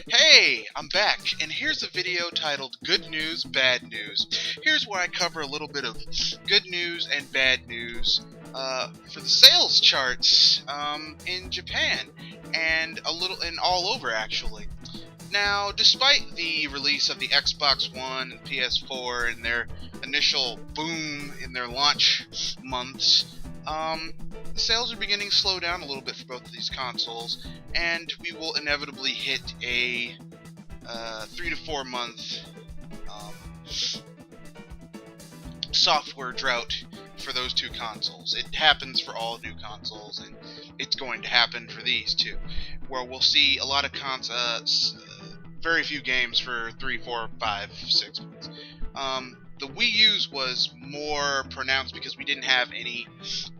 Hey, I'm back, and here's a video titled Good News, Bad News. Here's where I cover a little bit of good news and bad news for the sales charts in Japan, and all over actually. Now, despite the release of the Xbox One and PS4 and their initial boom in their launch months, sales are beginning to slow down a little bit for both of these consoles, and we will inevitably hit a 3 to 4 month software drought for those two consoles. It happens for all new consoles, and it's going to happen for these too, where we'll see a lot of very few games for 3, 4, 5, 6 months. The Wii U's was more pronounced because we didn't have any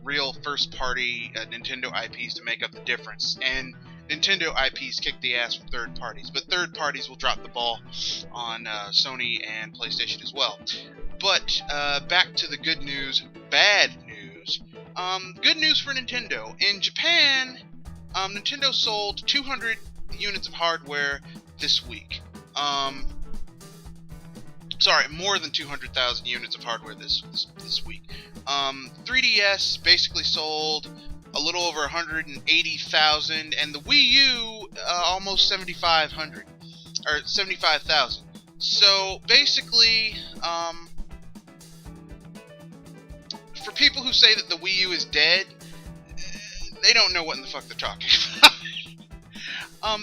real first-party Nintendo IPs to make up the difference, and Nintendo IPs kick the ass from third parties, but third parties will drop the ball on Sony and PlayStation as well. But back to the good news, bad news. Good news for Nintendo. In Japan, Nintendo sold 200 units of hardware this week. Sorry, more than 200,000 units of hardware this week. 3DS basically sold a little over 180,000, and the Wii U almost 7,500 or 75,000. So basically, for people who say that the Wii U is dead, they don't know what in the fuck they're talking about.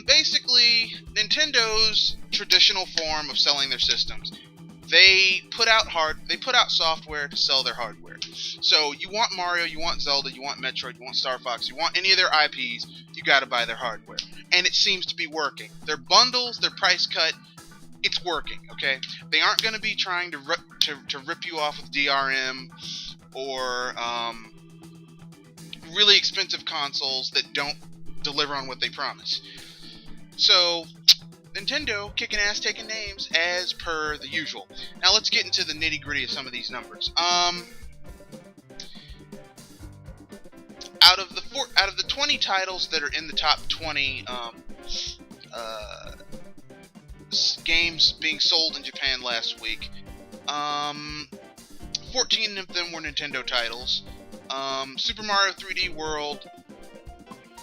Basically, Nintendo's traditional form of selling their systems. They put out software to sell their hardware. So you want Mario, you want Zelda, you want Metroid, you want Star Fox, you want any of their IPs, you gotta buy their hardware. And it seems to be working. Their bundles, their price cut, it's working, okay? They aren't gonna be trying to rip you off with DRM or really expensive consoles that don't deliver on what they promise. So Nintendo kicking ass, taking names, as per the usual. Now let's get into the nitty-gritty of some of these numbers. Out of the 20 titles that are in the top 20 games being sold in Japan last week, 14 of them were Nintendo titles. Super Mario 3D World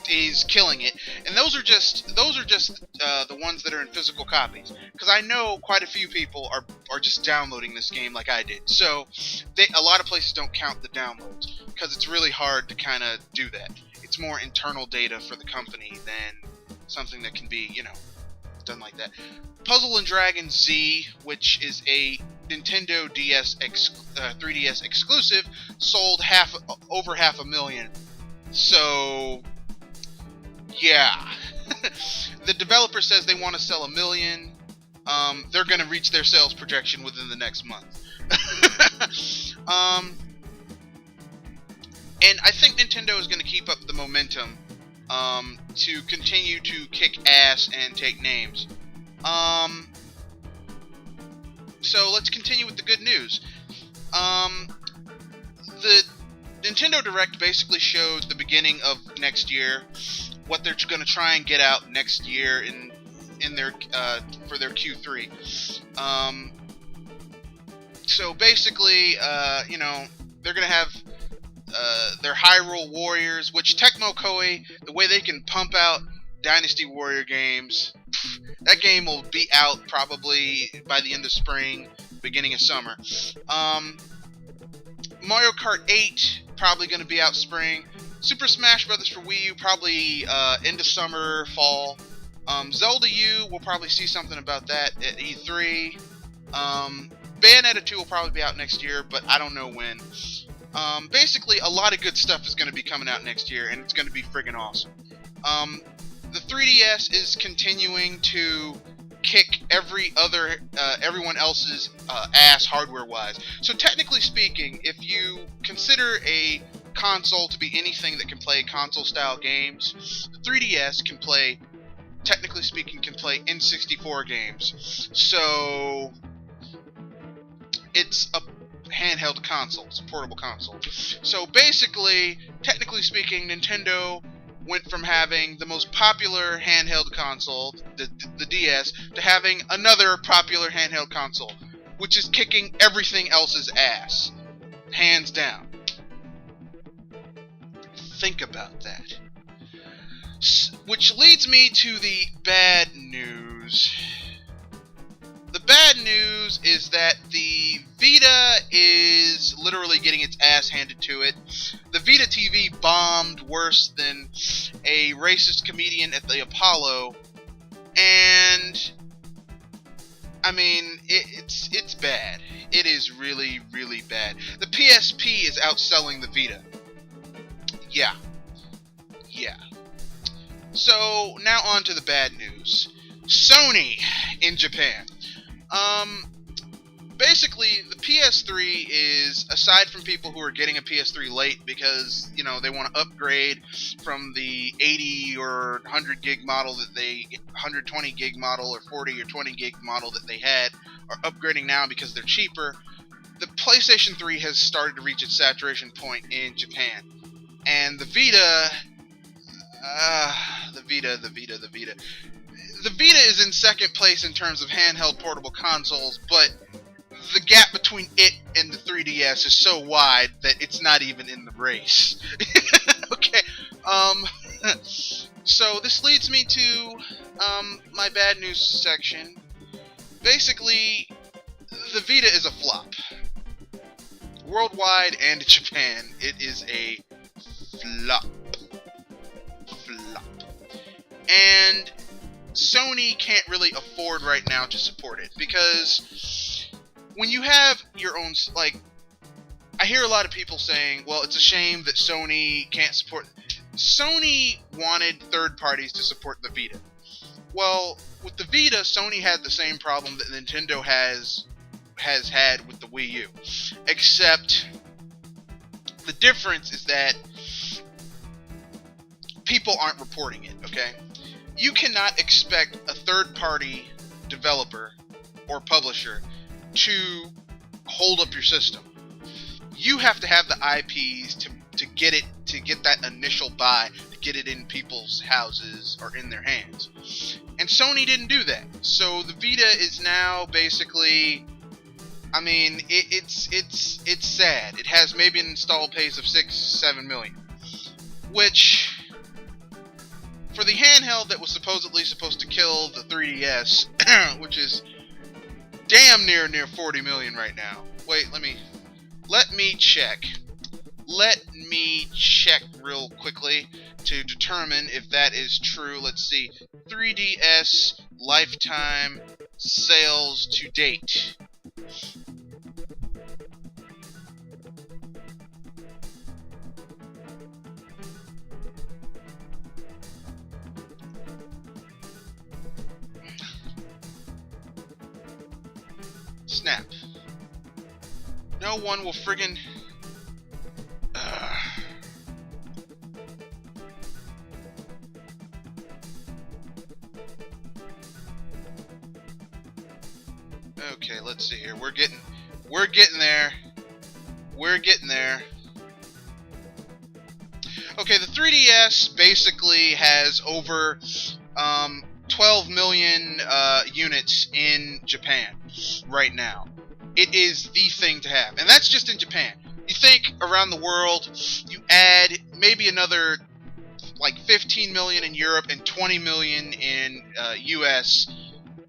is killing it, and those are just the ones that are in physical copies, because I know quite a few people are just downloading this game like I did. So a lot of places don't count the downloads because it's really hard to kind of do that. It's more internal data for the company than something that can be, done like that. Puzzle and Dragon Z, which is a Nintendo 3DS exclusive, sold over 500,000. So yeah. The developer says they want to sell 1 million. They're going to reach their sales projection within the next month. And I think Nintendo is going to keep up the momentum to continue to kick ass and take names. So let's continue with the good news. The Nintendo Direct basically showed the beginning of next year, what they're going to try and get out next year in their for their Q3. So basically, they're going to have their Hyrule Warriors, which Tecmo Koei, the way they can pump out Dynasty Warrior games, that game will be out probably by the end of spring, beginning of summer. Mario Kart 8 probably going to be out spring. Super Smash Bros. For Wii U probably end of summer, fall. Zelda U, we'll probably see something about that at E3. Bayonetta 2 will probably be out next year, but I don't know when. Basically, a lot of good stuff is going to be coming out next year, and it's going to be friggin' awesome. The 3DS is continuing to kick everyone else's ass hardware-wise. So technically speaking, if you consider a console to be anything that can play console-style games, the 3DS technically speaking, can play N64 games. So it's a handheld console. It's a portable console. So basically, technically speaking, Nintendo went from having the most popular handheld console, the DS, to having another popular handheld console, which is kicking everything else's ass. Hands down. Think about that. Which leads me to the bad news. The bad news is that the Vita is literally getting its ass handed to it. The Vita TV bombed worse than a racist comedian at the Apollo, and I mean, it's bad. It is really, really bad. The PSP is outselling the Vita. Yeah. So, now on to the bad news. Sony in Japan. Basically, the PS3 is, aside from people who are getting a PS3 late because, you know, they want to upgrade from the 80 or 100 gig model that 120 gig model or 40 or 20 gig model that they had, are upgrading now because they're cheaper. The PlayStation 3 has started to reach its saturation point in Japan. And the Vita... The Vita is in second place in terms of handheld portable consoles, but the gap between it and the 3DS is so wide that it's not even in the race. Okay, so this leads me to, my bad news section. Basically, the Vita is a flop. Worldwide and in Japan, it is a flop. And Sony can't really afford right now to support it, because when you have your own, like, I hear a lot of people saying, well, it's a shame that Sony can't support. Sony wanted third parties to support the Vita. Well, with the Vita, Sony had the same problem that Nintendo has had with the Wii U, except the difference is that people aren't reporting it, okay? You cannot expect a third-party developer or publisher to hold up your system. You have to have the IPs to get that initial buy, to get it in people's houses or in their hands. And Sony didn't do that. So the Vita is now basically, I mean, it's sad. It has maybe an installed base of 6-7 million, which, for the handheld that was supposedly supposed to kill the 3DS, which is damn near 40 million right now. Wait, let me check. Let me check real quickly to determine if that is true. Let's see. 3DS lifetime sales to date. Snap. No one will friggin... Okay, let's see here. We're getting there. We're getting there. Okay, the 3DS basically has over 12 million units in Japan right now. It is the thing to have, and that's just in Japan. You think around the world, you add maybe another like 15 million in Europe and 20 million in US.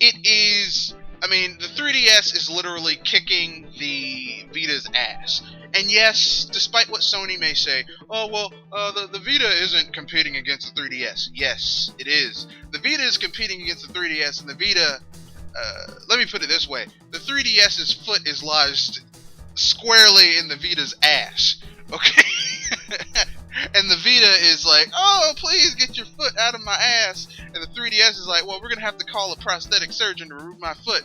It is, I mean, the 3DS is literally kicking the Vita's ass. And yes, despite what Sony may say, oh, well, the Vita isn't competing against the 3DS. Yes, it is. The Vita is competing against the 3DS, and the Vita, let me put it this way. The 3DS's foot is lodged squarely in the Vita's ass. Okay? And the Vita is like, oh, please get your foot out of my ass. And the 3DS is like, well, we're going to have to call a prosthetic surgeon to remove my foot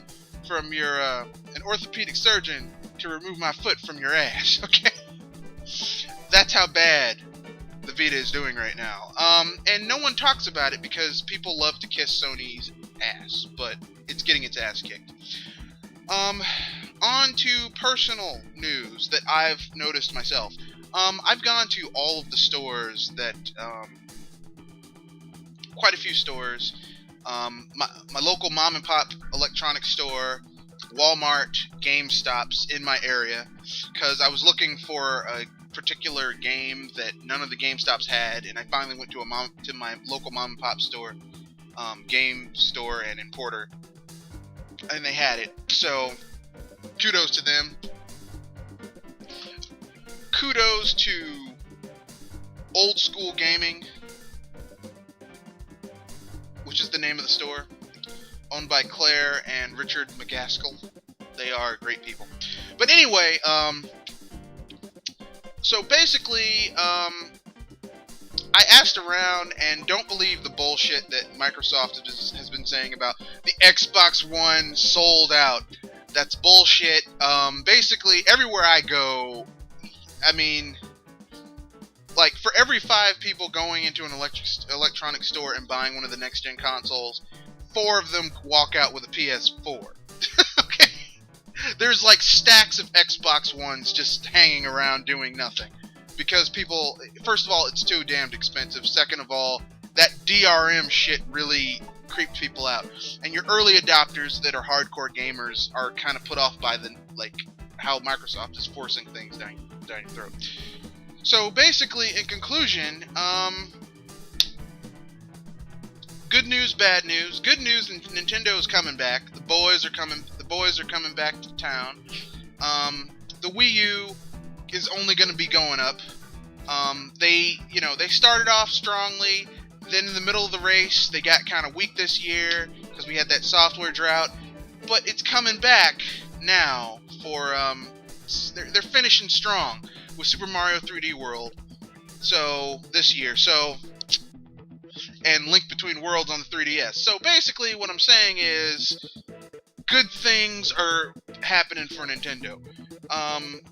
from your, an orthopedic surgeon to remove my foot from your ass. Okay? That's how bad the Vita is doing right now. And no one talks about it because people love to kiss Sony's ass, but it's getting its ass kicked. On to personal news that I've noticed myself. I've gone to all of the stores that quite a few stores. My local mom and pop electronics store, Walmart, GameStops in my area, because I was looking for a particular game that none of the GameStops had, and I finally went to my local mom and pop store, game store and importer, and they had it. So kudos to them. Kudos to Old School Gaming, which is the name of the store, owned by Claire and Richard McGaskill. They are great people. But anyway, so basically, I asked around, and don't believe the bullshit that Microsoft has been saying about the Xbox One sold out. That's bullshit. Basically, everywhere I go, I mean, like, for every 5 people going into an electronic store and buying one of the next-gen consoles, 4 of them walk out with a PS4. Okay? There's, like, stacks of Xbox Ones just hanging around doing nothing. Because people, first of all, it's too damned expensive. Second of all, that DRM shit really creeps people out. And your early adopters that are hardcore gamers are kind of put off by the, like, how Microsoft is forcing things down your throat. So basically, in conclusion, good news, bad news. Good news, Nintendo is coming back. The boys are coming back to town. The Wii U is only going to be going up. They started off strongly. Then in the middle of the race, they got kind of weak this year because we had that software drought. But it's coming back now for they're finishing strong with Super Mario 3D World. So this year, and Link Between Worlds on the 3DS. So basically, what I'm saying is, good things are happening for Nintendo.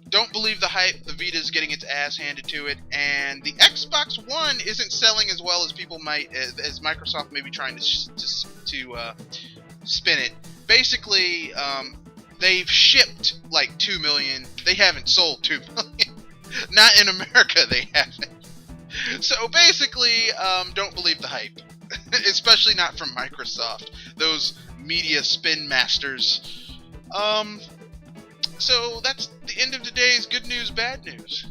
Don't believe the hype. The Vita's getting its ass handed to it, and the Xbox One isn't selling as well as people might, as Microsoft may be trying to spin it. Basically, they've shipped like 2 million. They haven't sold 2 million. Not in America, they haven't. So basically, don't believe the hype. Especially not from Microsoft. Those media spin masters. So that's the end of today's good news, bad news.